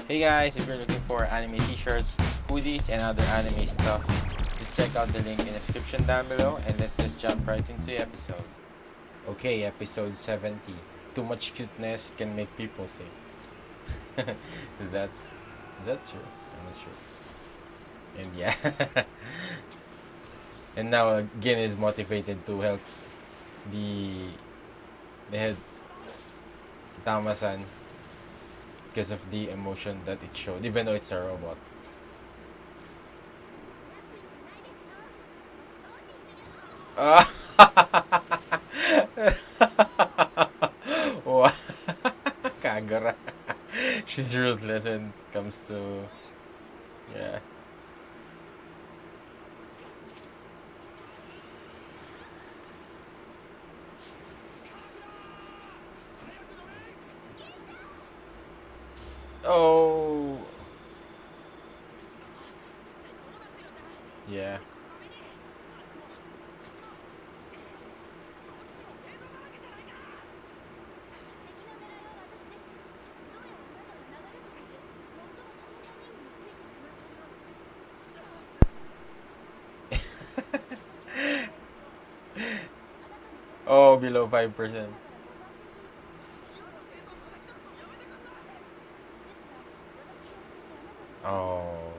Hey guys, if you're looking for anime t-shirts, hoodies, and other anime stuff, just check out the link in the description down below and let's just jump right into the episode. Okay, episode 70. Too much cuteness can make people sick. is that is that true? I'm not sure. And yeah. and now Gin is motivated to help the the head Tama-san because of the emotion that it showed, even though it's a robot. Wow. Kagura. She's ruthless when it comes to yeah. Oh yeah. Oh, below 5%. Oh.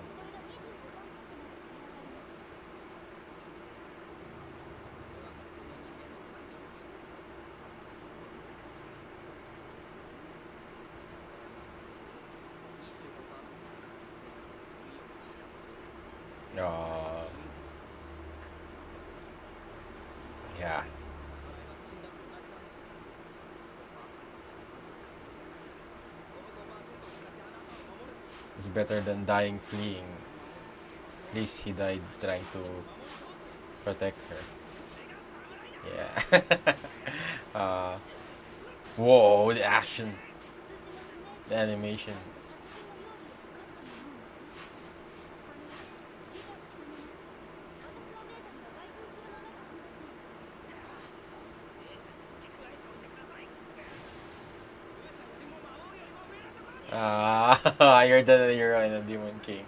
Oh. Yeah. It's better than dying fleeing. At least he died trying to protect her. Yeah. uh, whoa, the action, the animation. You're the hero and the Demon King.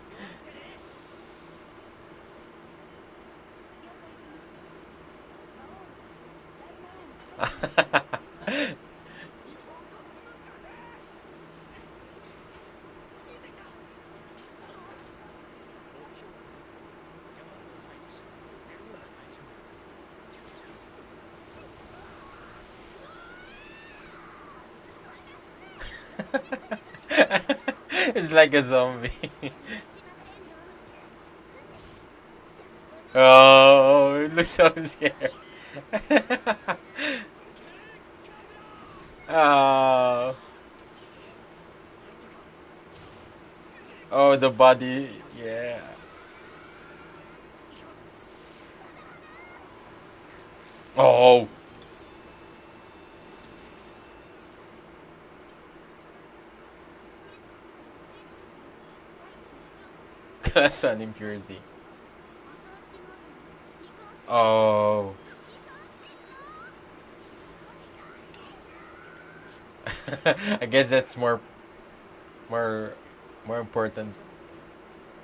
It's like a zombie. Oh, it looks so scared. Oh, oh, the body. Yeah. Oh, class one impurity. Oh, I guess that's more, more important.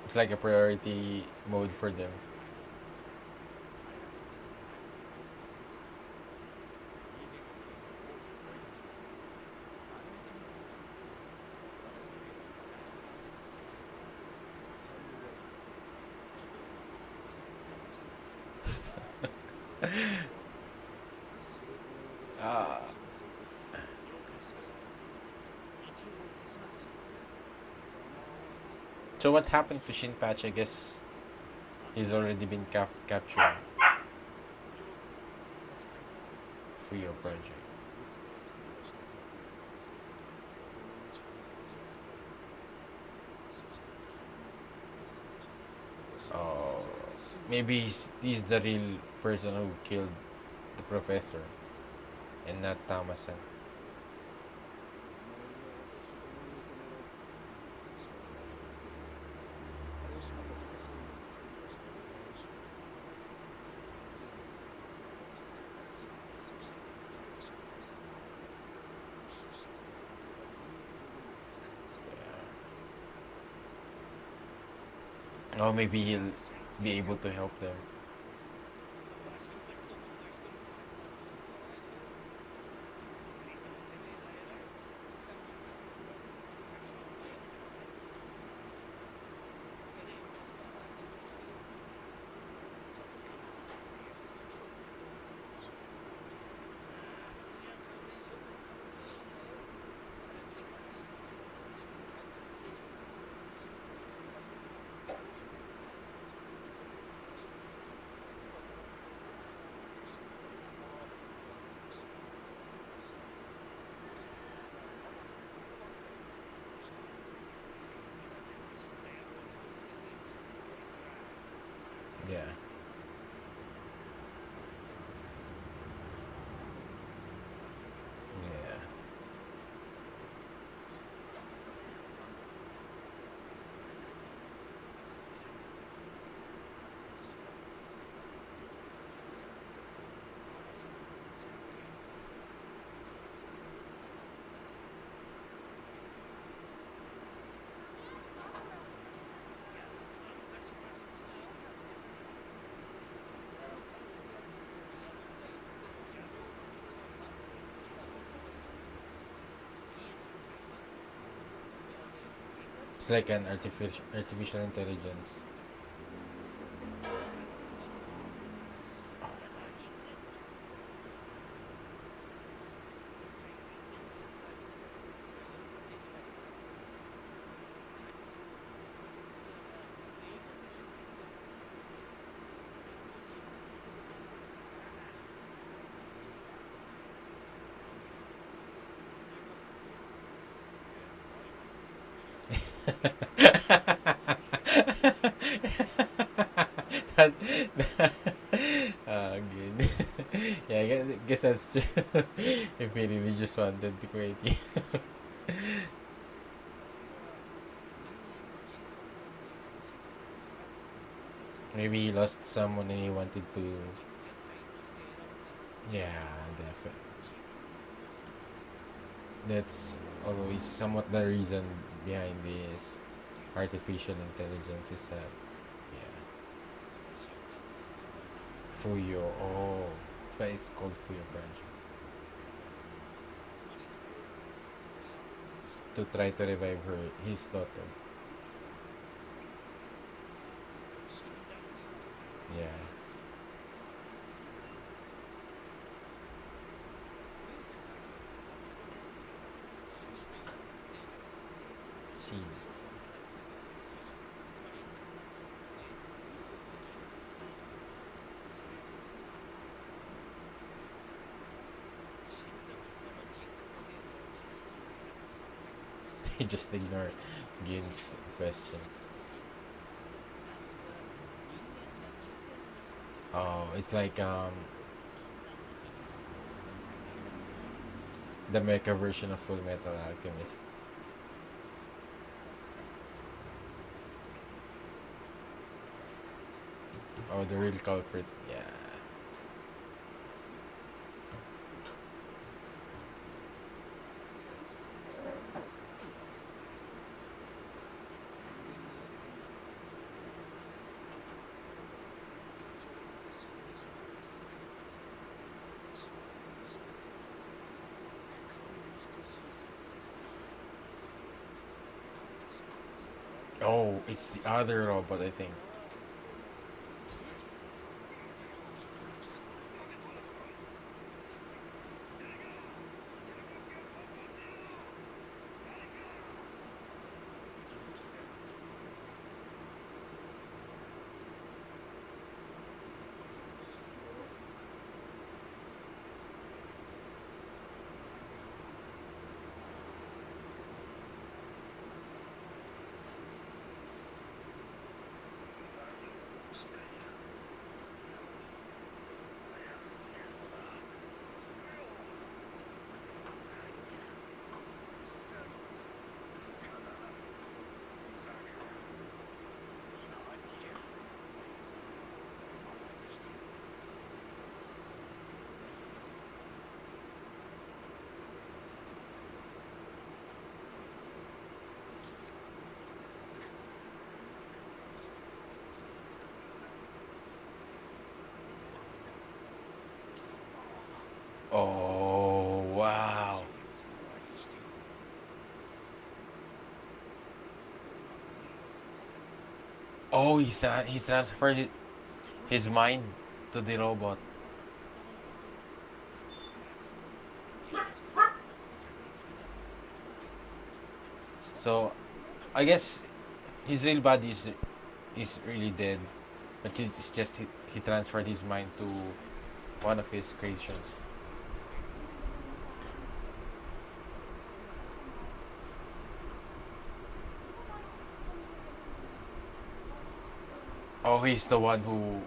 It's like a priority mode for them. Ah. So what happened to Shinpachi? I guess he's already been captured for your project. Oh, maybe he's the real person who killed the professor and not Tamasan. Or maybe he'll be able to help them. Yeah. Yeah. It's like an artificial intelligence. that, Again. Yeah, I guess that's true. If he really just wanted to create you. Maybe he lost someone and he wanted to. Yeah, definitely. That's always somewhat the reason behind this artificial intelligence is that, yeah, Fuyo. Oh, that's why it's called Fuyo Project. To try to revive his daughter. Yeah. See. They just ignore Gin's question. Oh, it's like the mecha version of Full Metal Alchemist. Oh, the real culprit. Yeah. Oh, it's the other robot, I think. Wow. Oh, he's transferred his mind to the robot. So I guess his real body is really dead, but it's just he transferred his mind to one of his creations. Oh, he's the one who.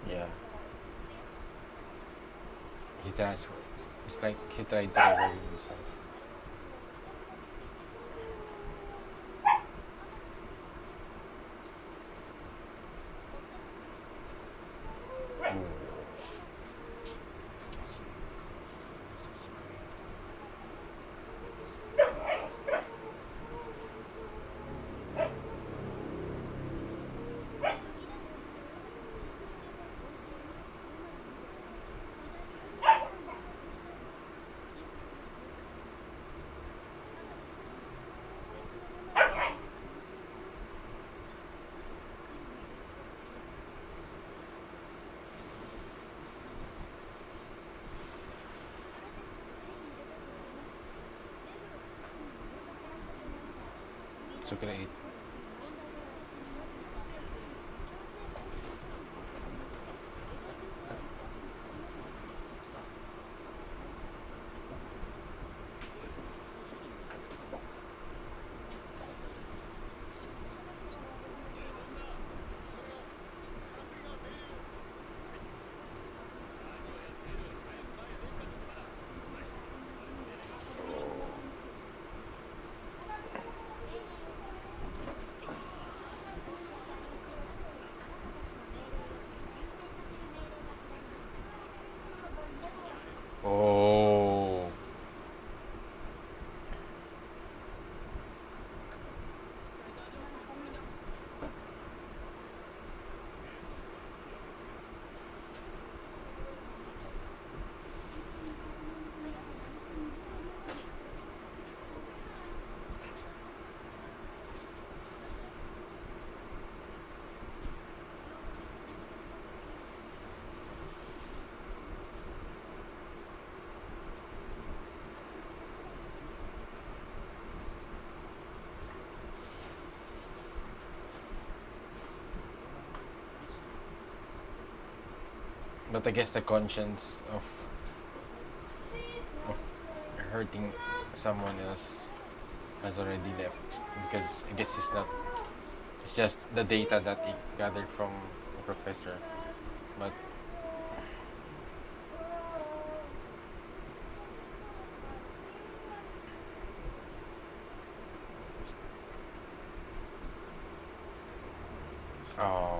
Yeah, he transferred. It's like he tried to revive himself. So great. Oh. But I guess the conscience of hurting someone else has already left because I guess it's not. It's just the data that he gathered from the professor. But oh,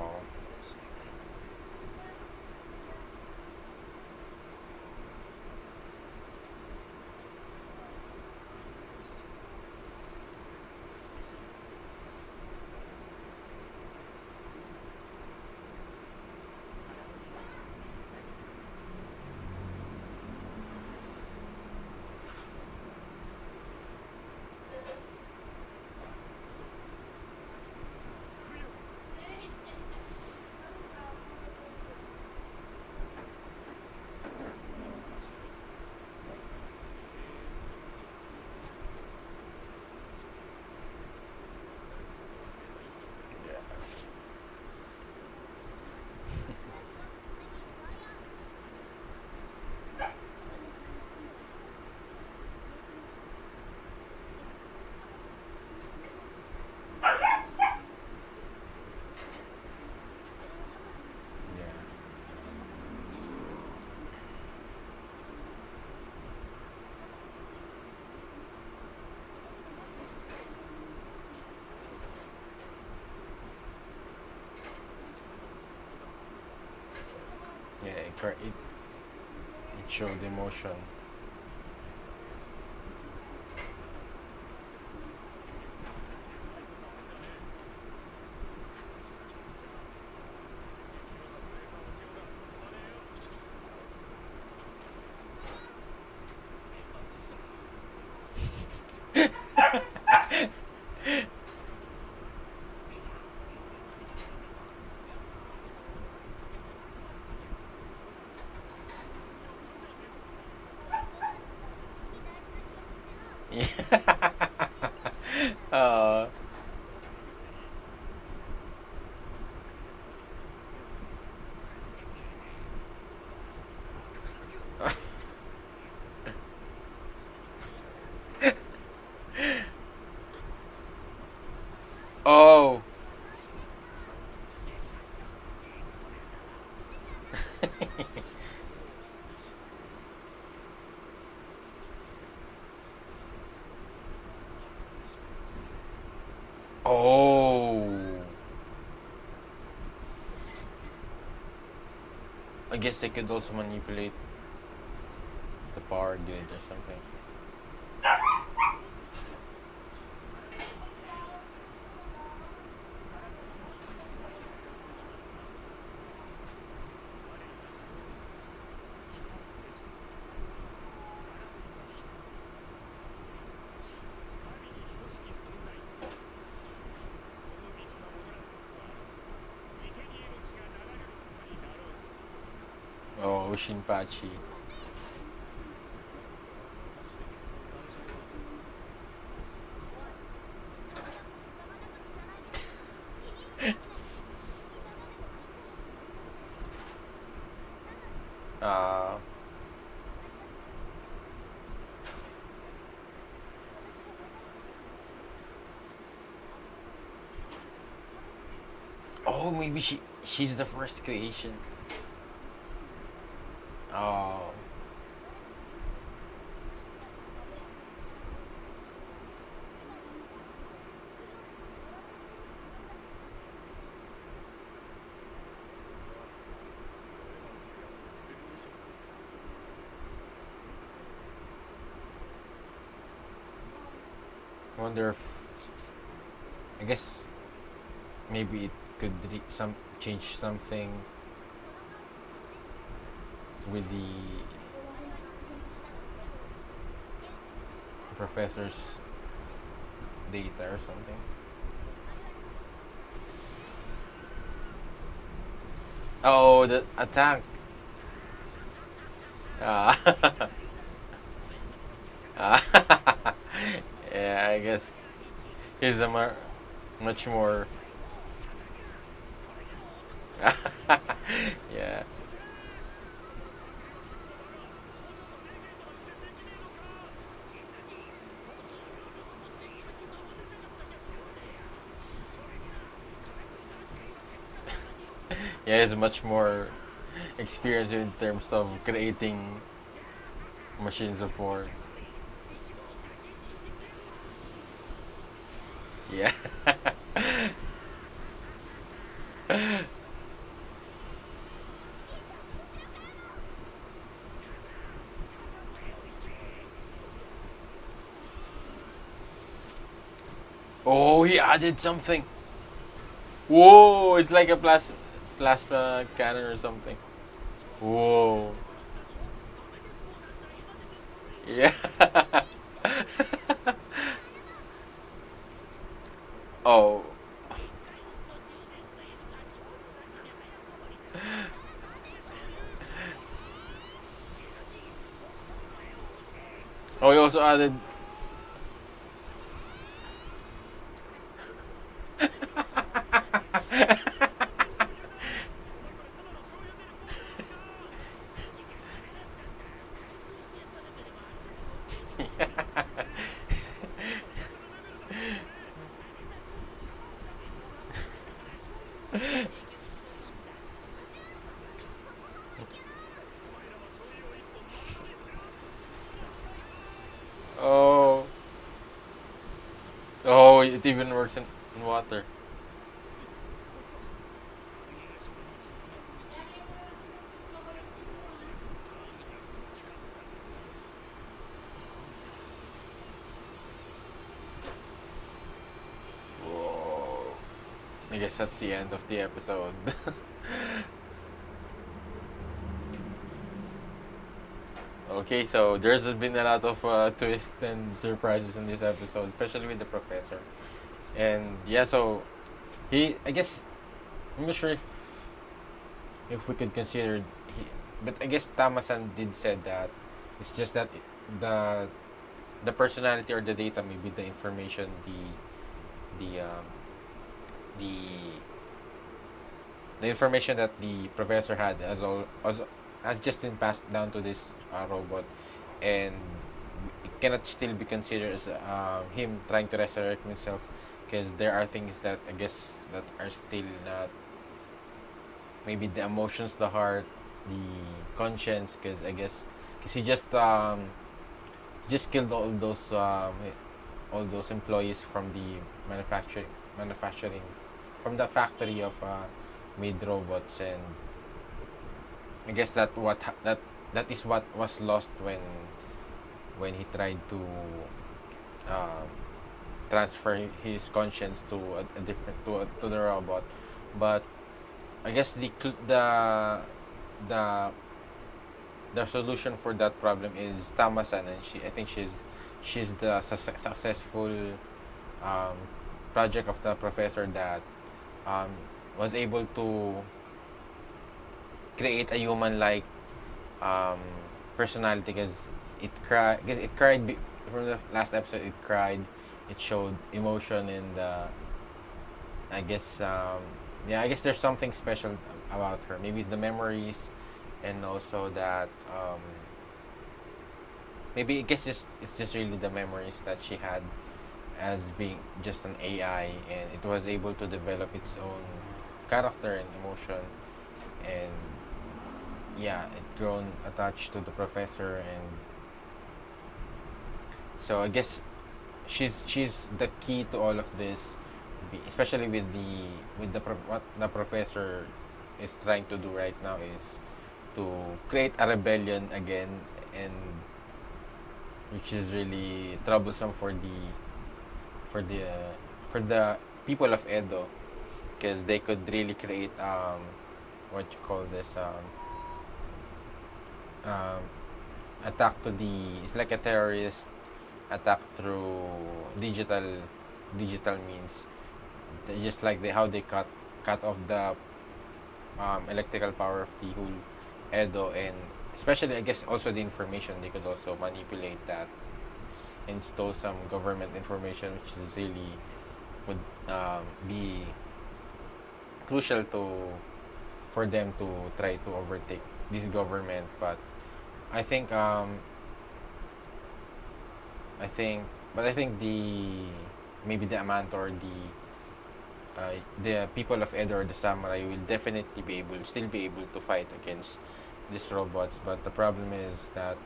it showed emotion. Yeah. uh, oh. Oh. I guess they could also manipulate the power grid or something. Oh, Shinpachi. Uh, oh, maybe she's the first creation. Oh. Wonder if I guess maybe it could some change something with the professor's data or something. Oh, the attack. Ah. Ah. Yeah, I guess he's a much more. Yeah. Yeah, he's much more experienced in terms of creating machines of war. Yeah. Oh, he added something. Whoa, it's like a plasma cannon or something. Whoa. Yeah. Oh. Oh, he also added. Oh. Oh, it even works in water. guess that's the end of the episode. Okay, so there's been a lot of twists and surprises in this episode, especially with the professor. And yeah, so I guess, I'm not sure if we could consider, he, but I guess Tamasan did said that it's just that the the personality or the data, maybe the information, the the the information that the professor had has just been passed down to this robot, and it cannot still be considered as him trying to resurrect himself, because there are things that I guess that are still not, maybe the emotions, the heart, the conscience, because I guess because he just killed all those employees from the manufacturing from the factory of made robots. And I guess that is what was lost when he tried to um, transfer his conscience to a different to the robot. But I guess the the solution for that problem is Tamasan, and I think she's the successful um, project of the professor that um, was able to create a human like um, personality, because it cried from the last episode. It cried, it showed emotion, and I guess yeah, I guess there's something special about her. Maybe it's the memories, and also that maybe I guess it's just really the memories that she had as being just an AI, and it was able to develop its own character and emotion. And yeah, it grown attached to the professor. And so I guess she's the key to all of this, especially with what the professor is trying to do right now is to create a rebellion again, and which is really troublesome for the for the people of Edo, because they could really create what you call this um, attack to the it's like a terrorist attack through digital means. Just like how they cut off the electrical power of the whole Edo, and especially I guess also the information, they could also manipulate that and stole some government information, which is really would be crucial for them to try to overtake this government. But I think I think I think maybe the Amant or the people of Edo or the samurai will definitely still be able to fight against these robots. But the problem is that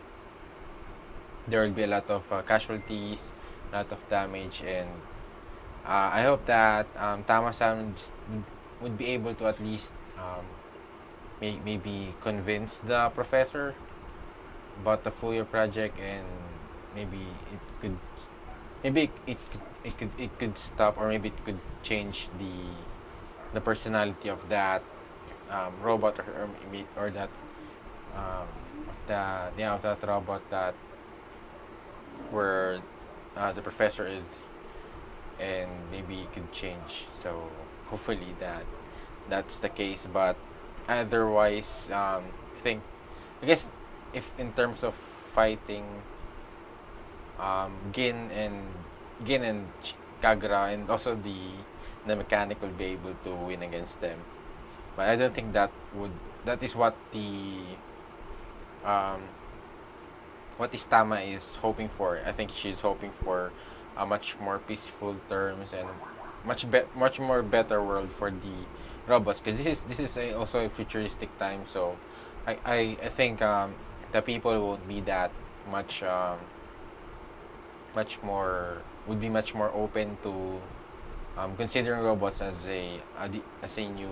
there will be a lot of casualties, a lot of damage. And I hope that Tama-san would be able to at least maybe convince the professor about the Fuyo project, and maybe it could it could stop, or maybe it could change the personality of that robot, or that um, of that robot that where the professor is, and maybe it could change. So hopefully that's the case. But otherwise, I think I guess if in terms of fighting, Gin and Kagra, and also the mechanic will be able to win against them. But I don't think that is um, what Tama is hoping for. I think she's hoping for a much more peaceful terms, and much more better world for the robots, because this is also a futuristic time. So I think the people won't be that much much more would be much more open to considering robots as as a new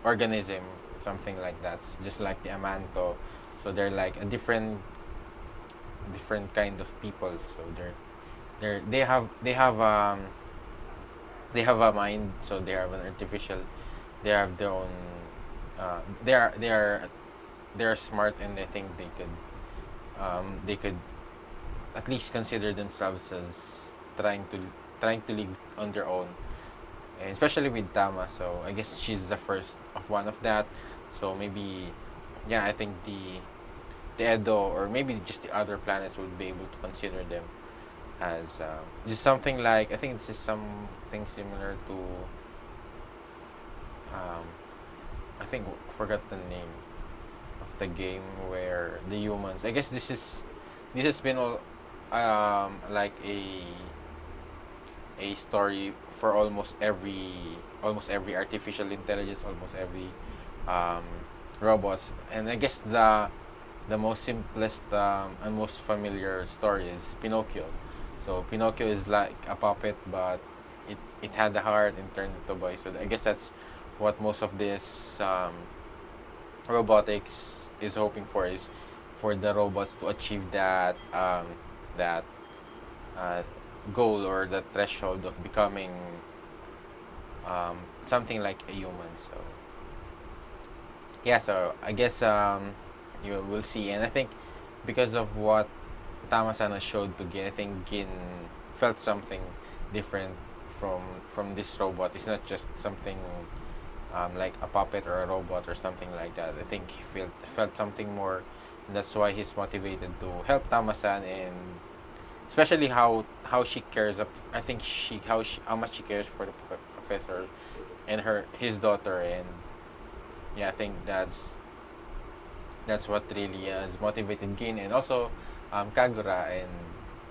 organism, something like that, just like the Amanto. So they're like a different kind of people. So they have they have a mind, so they have an artificial, they have their own, they are smart, and I think they could at least consider themselves as trying to live on their own, and especially with Tama. So I guess she's the first of one of that. So maybe, yeah, I think the Edo, or maybe just the other planets, would be able to consider them as just something like, I think this is something similar to, um, I think forgot the name of the game where the humans. I guess this has been all like a story for almost every artificial intelligence, almost every um, robots, and I guess the most simplest and most familiar story is Pinocchio. So Pinocchio is like a puppet, but it had a heart and turned into a boy. So I guess that's what most of this robotics is hoping for, is for the robots to achieve that uh, goal, or the threshold of becoming something like a human. So yeah, so I guess you will see, and I think because of what Tama-sana showed to Gin, I think Gin felt something different from this robot. It's not just something like a puppet or a robot or something like that. I think he felt something more, and that's why he's motivated to help Tama-san, and especially how she cares up. I think how much she cares for the professor and his daughter, and yeah, I think that's what really has motivated Gin, and also Kagura and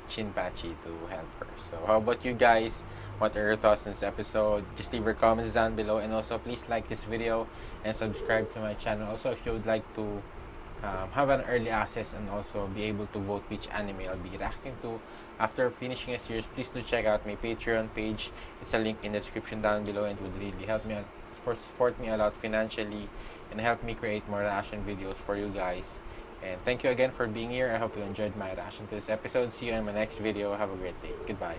Shinpachi to help her. So how about you guys? What are your thoughts on this episode? Just leave your comments down below, and also please like this video and subscribe to my channel. Also, if you would like to have an early access and also be able to vote which anime I'll be reacting to after finishing a series, please do check out my Patreon page. It's a link in the description down below, and it would really help me out, support me a lot financially, and help me create more reaction videos for you guys. And thank you again for being here. I hope you enjoyed my reaction to this episode. See you in my next video. Have a great day. Goodbye.